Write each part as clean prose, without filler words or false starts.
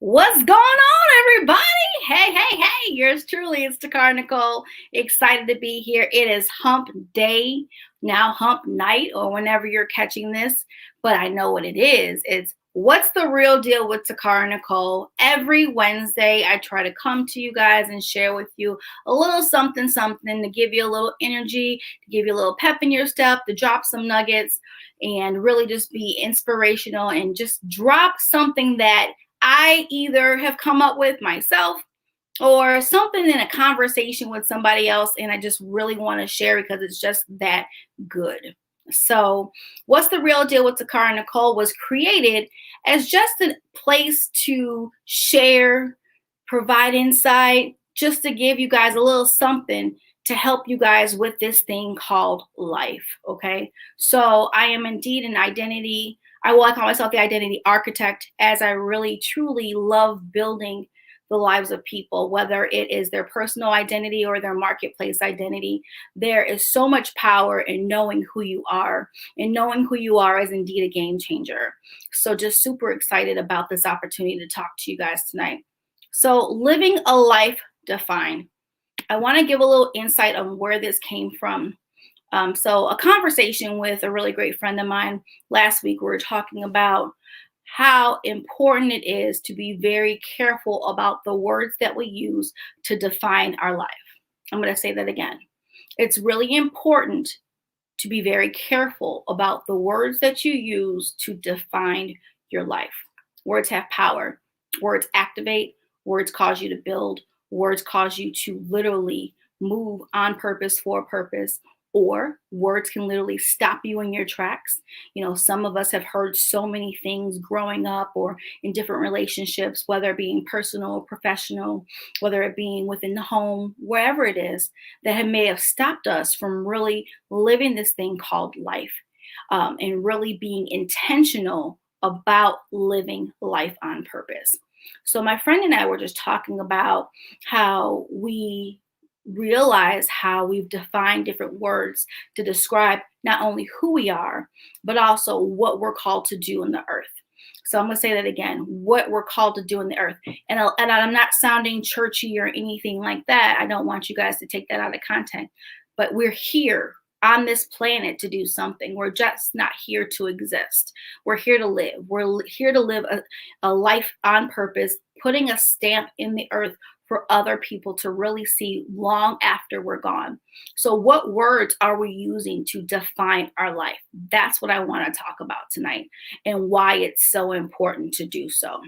What's going on, everybody? Hey, yours truly, it's Takar Nicole. Excited to be here. It is hump day, now hump night, or whenever you're catching this, but I know what it is. It's What's the Real Deal with Takar Nicole. Every Wednesday, I try to come to you guys and share with you a little something to give you a little energy, to give you a little pep in your step, to drop some nuggets, and really just be inspirational and just drop something that I either have come up with myself or something in a conversation with somebody else, and I just really want to share because it's just that good. So, What's the Real Deal with Takara and Nicole was created as just a place to share, provide insight, just to give you guys a little something to help you guys with this thing called life. Okay. So, I am indeed an identity. I call myself the identity architect, as I really truly love building the lives of people, whether it is their personal identity or their marketplace identity. There is so much power in knowing who you are, and knowing who you are is indeed a game changer. So, just super excited about this opportunity to talk to you guys tonight. So, living a life defined. I want to give a little insight on where this came from. A conversation with a really great friend of mine last week, we were talking about how important it is to be very careful about the words that we use to define our life. I'm going to say that again. It's really important to be very careful about the words that you use to define your life. Words have power. Words activate. Words cause you to build. Words cause you to literally move on purpose for a purpose, or words can literally stop you in your tracks. You know, some of us have heard so many things growing up or in different relationships, whether it being personal or professional, whether it being within the home, wherever it is, that may have stopped us from really living this thing called life, and really being intentional about living life on purpose. So, my friend and I were just talking about how we realize how we've defined different words to describe not only who we are, but also what we're called to do in the earth. So I'm going to say that again, what we're called to do in the earth. And I'm not sounding churchy or anything like that. I don't want you guys to take that out of context, but we're here on this planet to do something. We're just not here to exist. We're here to live. We're here to live a life on purpose, putting a stamp in the earth for other people to really see long after we're gone. So, what words are we using to define our life? That's what I want to talk about tonight, and why it's so important to do so.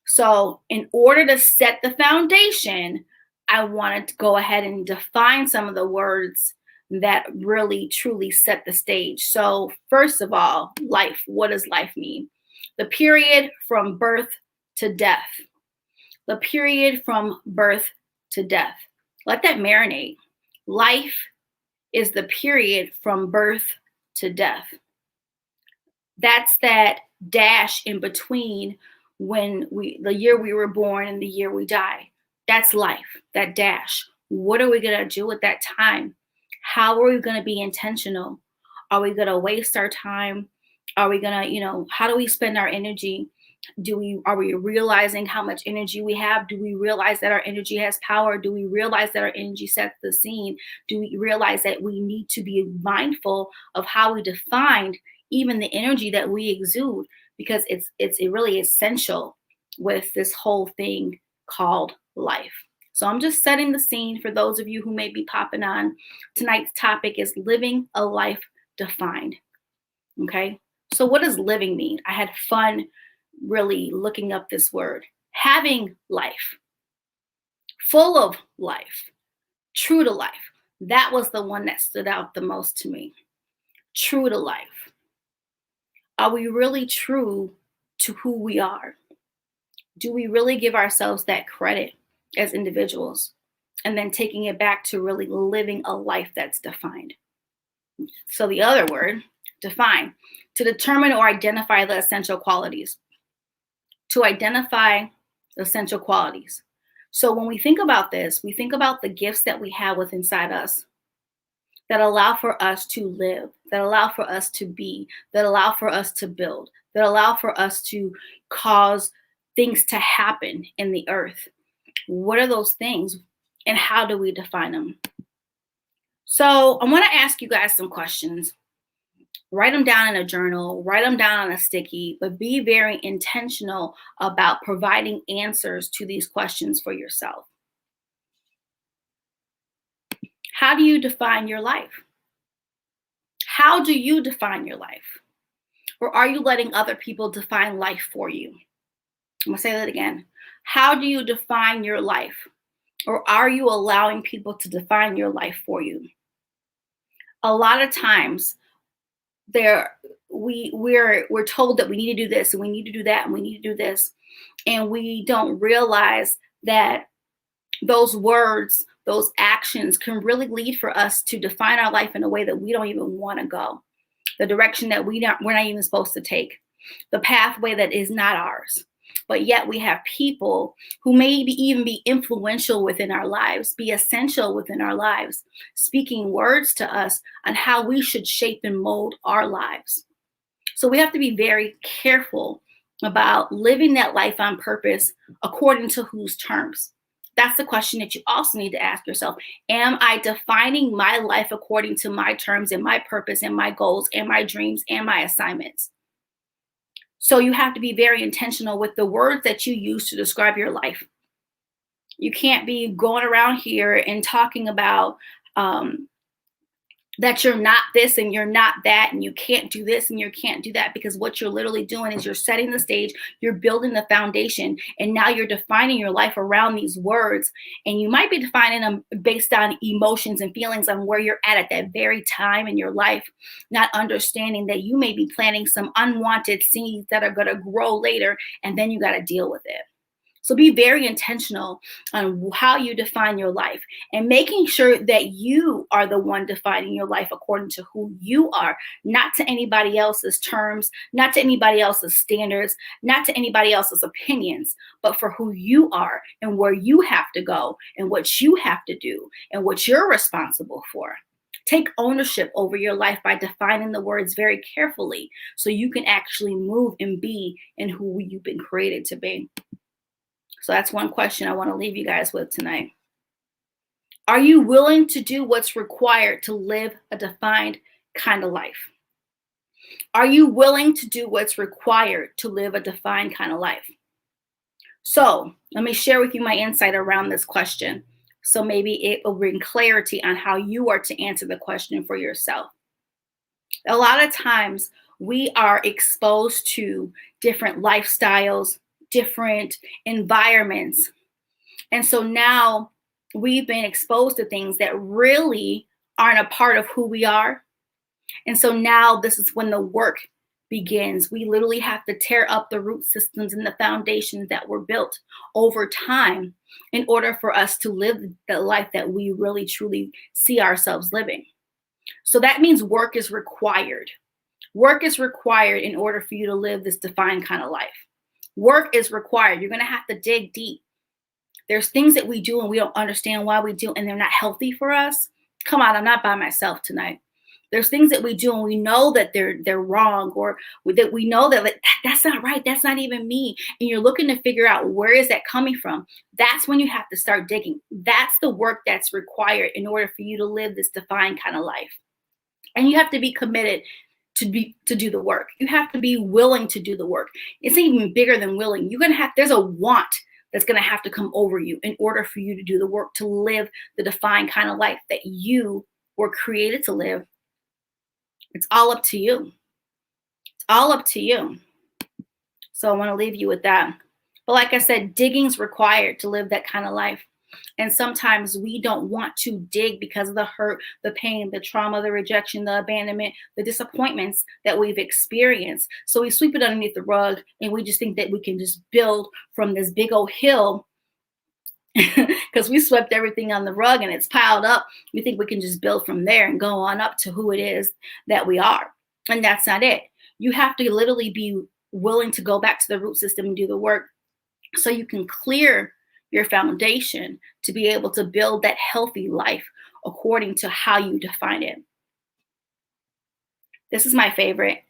So, in order to set the foundation, I wanted to go ahead and define some of the words that really truly set the stage. So, first of all, life. What does life mean? The period from birth to death. The period from birth to death. Let that marinate. Life is the period from birth to death. That's that dash in between the year we were born and the year we die. That's life, that dash. What are we going to do with that time? How are we going to be intentional? Are we going to waste our time? Are we going to, how do we spend our energy? Are we realizing how much energy we have? Do we realize that our energy has power? Do we realize that our energy sets the scene? Do we realize that we need to be mindful of how we define even the energy that we exude? Because it's really essential with this whole thing called life. So I'm just setting the scene for those of you who may be popping on. Tonight's topic is living a life defined. Okay. So what does living mean? I had fun really looking up this word. Having life, full of life, true to life. That was the one that stood out the most to me. True to life. Are we really true to who we are? Do we really give ourselves that credit as individuals? And then taking it back to really living a life that's defined. So the other word, define, to determine or identify the essential qualities. To identify essential qualities. So when we think about this, we think about the gifts that we have within inside us that allow for us to live, that allow for us to be, that allow for us to build, that allow for us to cause things to happen in the earth. What are those things and how do we define them? So I want to ask you guys some questions. Write them down in a journal, write them down on a sticky, but be very intentional about providing answers to these questions for yourself. How do you define your life? How do you define your life? Or are you letting other people define life for you? I'm going to say that again. How do you define your life? Or are you allowing people to define your life for you? A lot of times we're told that we need to do this and we need to do that and we need to do this, and we don't realize that those words, those actions can really lead for us to define our life in a way that we don't even want to go, the direction that we're not even supposed to take, the pathway that is not ours. But yet we have people who maybe even be influential within our lives, be essential within our lives, speaking words to us on how we should shape and mold our lives. So we have to be very careful about living that life on purpose according to whose terms. That's the question that you also need to ask yourself. Am I defining my life according to my terms and my purpose and my goals and my dreams and my assignments? So you have to be very intentional with the words that you use to describe your life. You can't be going around here and talking about that you're not this and you're not that and you can't do this and you can't do that, because what you're literally doing is you're setting the stage, you're building the foundation, and now you're defining your life around these words. And you might be defining them based on emotions and feelings on where you're at that very time in your life, not understanding that you may be planting some unwanted seeds that are going to grow later, and then you got to deal with it. So be very intentional on how you define your life and making sure that you are the one defining your life according to who you are, not to anybody else's terms, not to anybody else's standards, not to anybody else's opinions, but for who you are and where you have to go and what you have to do and what you're responsible for. Take ownership over your life by defining the words very carefully so you can actually move and be in who you've been created to be. So that's one question I want to leave you guys with tonight. Are you willing to do what's required to live a defined kind of life? Are you willing to do what's required to live a defined kind of life? So let me share with you my insight around this question. So maybe it will bring clarity on how you are to answer the question for yourself. A lot of times we are exposed to different lifestyles, different environments. And so now we've been exposed to things that really aren't a part of who we are. And so now this is when the work begins. We literally have to tear up the root systems and the foundations that were built over time in order for us to live the life that we really truly see ourselves living. So that means work is required. Work is required in order for you to live this defined kind of life. Work is required. You're going to have to dig deep. There's things that we do and we don't understand why we do, and they're not healthy for us. Come on, I'm not by myself tonight. There's things that we do and we know that they're wrong, or that we know that that's not right. That's not even me. And you're looking to figure out where is that coming from. That's when you have to start digging. That's the work that's required in order for you to live this defined kind of life. And you have to be committed to do the work. You have to be willing to do the work. It's even bigger than willing. There's a want that's going to have to come over you in order for you to do the work to live the defined kind of life that you were created to live. It's all up to you. It's all up to you. So I want to leave you with that. But like I said, digging's required to live that kind of life. And sometimes we don't want to dig because of the hurt, the pain, the trauma, the rejection, the abandonment, the disappointments that we've experienced. So we sweep it underneath the rug and we just think that we can just build from this big old hill because we swept everything on the rug and it's piled up. We think we can just build from there and go on up to who it is that we are. And that's not it. You have to literally be willing to go back to the root system and do the work so you can clear your foundation to be able to build that healthy life according to how you define it. This is my favorite.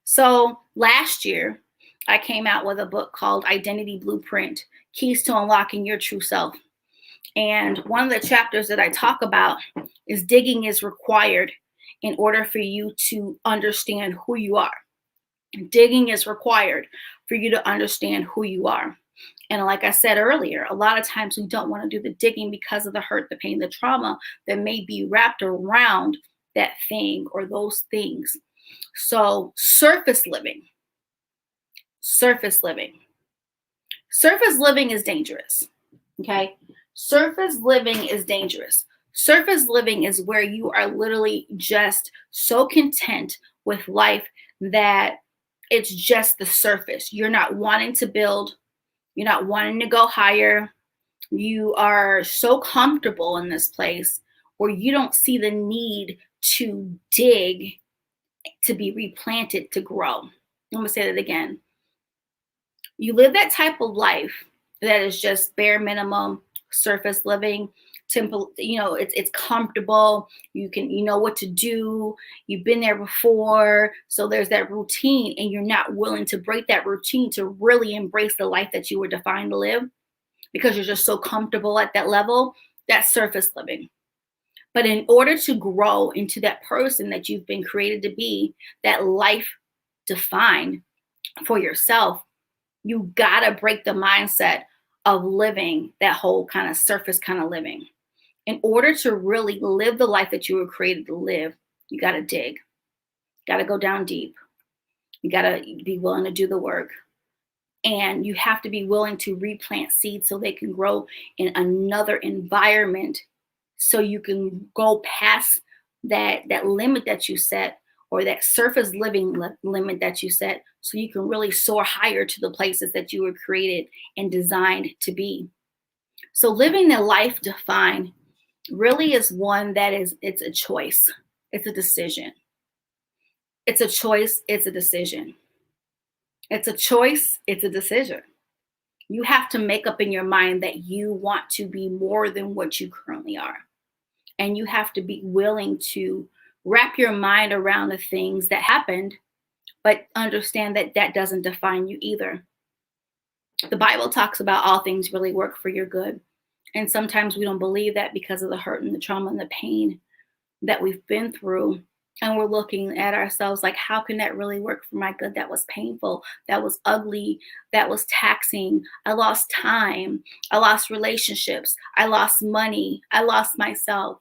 So last year, I came out with a book called Identity Blueprint: Keys to Unlocking Your True Self. And one of the chapters that I talk about is digging is required in order for you to understand who you are. Digging is required for you to understand who you are. And like I said earlier, a lot of times we don't want to do the digging because of the hurt, the pain, the trauma that may be wrapped around that thing or those things. So surface living, surface living. Surface living is dangerous. Okay. Surface living is dangerous. Surface living is where you are literally just so content with life that it's just the surface. You're not wanting to build, you're not wanting to go higher. You are so comfortable in this place where you don't see the need to dig, to be replanted, to grow. I'm going to say that again. You live that type of life that is just bare minimum surface living. Simple, it's comfortable. You know what to do. You've been there before. So there's that routine, and you're not willing to break that routine to really embrace the life that you were defined to live because you're just so comfortable at that level. That's surface living. But in order to grow into that person that you've been created to be, that life defined for yourself, you gotta break the mindset of living that whole kind of surface kind of living. In order to really live the life that you were created to live, you gotta dig, gotta go down deep. You gotta be willing to do the work. And you have to be willing to replant seeds so they can grow in another environment, so you can go past that limit that you set, or that surface living limit that you set, so you can really soar higher to the places that you were created and designed to be. So living the life defined really is one that it's a choice. It's a decision. It's a choice. It's a decision. It's a choice. It's a decision. You have to make up in your mind that you want to be more than what you currently are. And you have to be willing to wrap your mind around the things that happened, but understand that that doesn't define you either. The Bible talks about all things really work for your good. And sometimes we don't believe that because of the hurt and the trauma and the pain that we've been through. And we're looking at ourselves like, how can that really work for my good? That was painful. That was ugly. That was taxing. I lost time. I lost relationships. I lost money. I lost myself.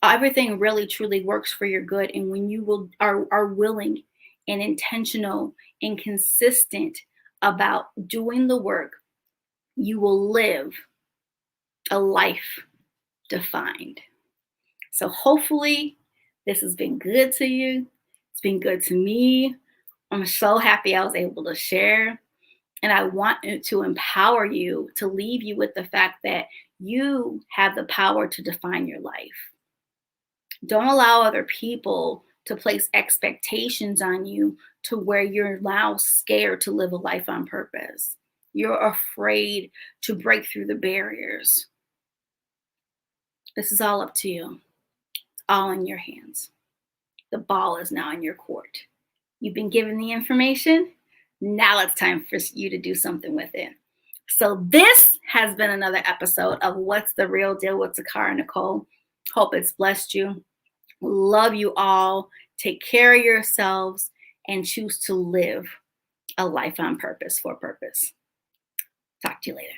Everything really truly works for your good. And when you are willing and intentional and consistent about doing the work, you will live a life defined. So hopefully this has been good to you. It's been good to me. I'm so happy I was able to share. And I want to empower you, to leave you with the fact that you have the power to define your life. Don't allow other people to place expectations on you to where you're now scared to live a life on purpose. You're afraid to break through the barriers. This is all up to you. It's all in your hands. The ball is now in your court. You've been given the information. Now it's time for you to do something with it. So this has been another episode of What's the Real Deal with Takara Nicole. Hope it's blessed you. Love you all. Take care of yourselves and choose to live a life on purpose, for purpose. Talk to you later.